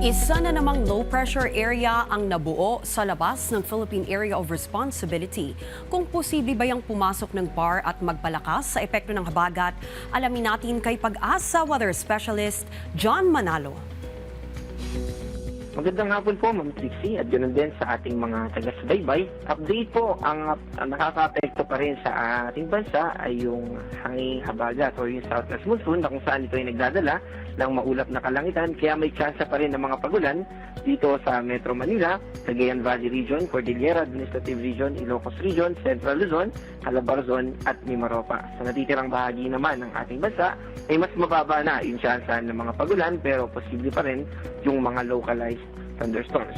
Isa na namang low-pressure area ang nabuo sa labas ng Philippine Area of Responsibility. Kung posible ba yung pumasok ng PAR at magpalakas sa epekto ng habagat, alamin natin kay Pag-asa Weather Specialist John Manalo. Magandang hapon po, Ma'am Trixie, at ganoon din sa ating mga taga-subaybay. Update po, ang nakaka-apekto pa rin sa ating bansa ay yung hanging habagat o yung southwest monsoon na kung saan ito ay nagdadala ng maulap na kalangitan. Kaya may tsansa pa rin ng mga pagulan dito sa Metro Manila, Cagayan Valley Region, Cordillera Administrative Region, Ilocos Region, Central Luzon, Calabarzon at Mimaropa. Sa natitirang bahagi naman ng ating bansa ay mas mababa na yung tsansa ng mga pagulan pero posible pa rin yung mga localized thunderstorms.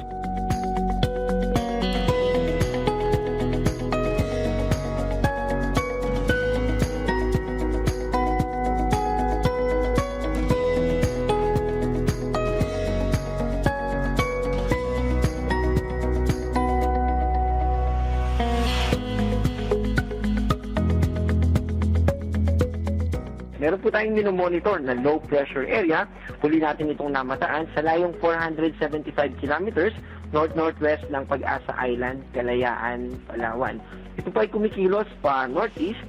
Meron po tayong minomonitor na low pressure area. Huli natin itong namataan sa layong 475 kilometers north-northwest ng Pag-asa Island, Kalayaan, Palawan. Ito po ay kumikilos pa northeast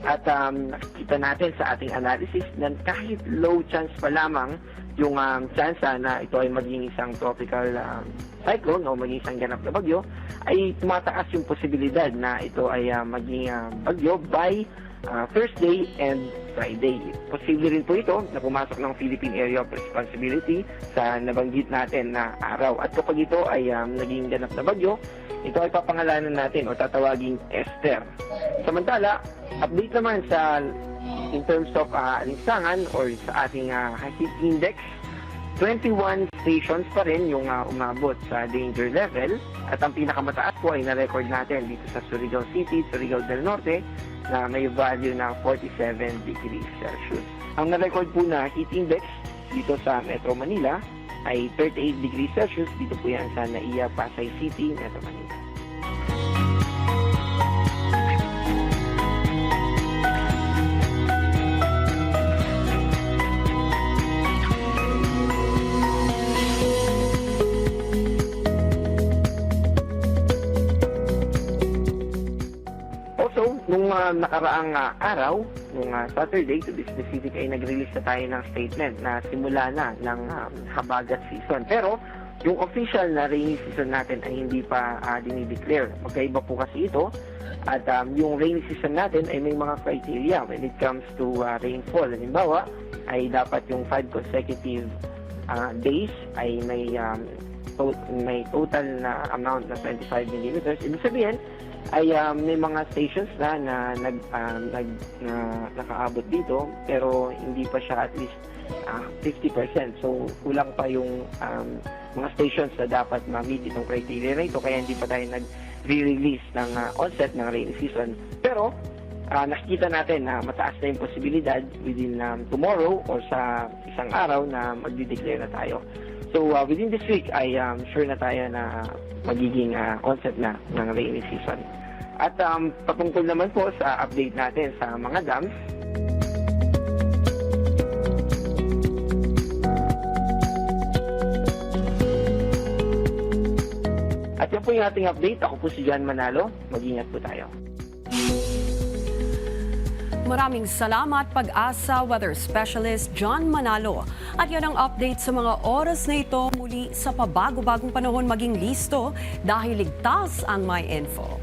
at nakikita natin sa ating analysis na kahit low chance pa lamang yung chance na ito ay maging isang tropical cyclone o maging isang ganap na bagyo, ay tumataas yung posibilidad na ito ay maging bagyo by Thursday and Friday. Posible rin po ito na pumasok ng Philippine Area of Responsibility sa nabanggit natin na araw. At kapag ito ay naging ganap na bagyo, ito ay papangalanan natin o tatawaging Esther. Samantala, update naman sa in terms of alinsangan or sa ating heat index, 21 stations pa rin yung umabot sa danger level at ang pinakamataas po ay na-record natin dito sa Surigao City, Surigao del Norte na may value na 47 degrees Celsius. Ang na-record po na heat index dito sa Metro Manila ay 38 degrees Celsius. Dito po yan sa Naiya, Pasay City, Metro Manila. Nung nakaraang araw, nung Saturday, to be specific, ay nag-release na tayo ng statement na simula na ng habagat season. Pero yung official na rainy season natin ay hindi pa dinideclare. Magkaiba po kasi ito. At yung rainy season natin ay may mga criteria when it comes to rainfall. Halimbawa, ay dapat yung 5 consecutive days ay may total na amount na 25 millimeters. Ibig sabihin, ay may mga stations na nakaabot dito pero hindi pa siya at least 50%. So kulang pa yung mga stations na dapat ma-meet itong criteria na ito kaya hindi pa tayo nag-release ng onset ng rainy season. Pero nakikita natin na mataas na yung posibilidad within tomorrow or sa isang araw na magdi-declare na tayo. So within this week ay sure na tayo na magiging onset na ng rainy season. At patungkol naman po sa update natin sa mga dams, at yan po yung ating update. Ako po si John Manalo. Mag-ingat po tayo. Maraming salamat, Pag-asa Weather Specialist John Manalo. At yan ang update sa mga oras na ito muli sa pabago-bagong panahon maging listo dahil ligtas ang MyInfo.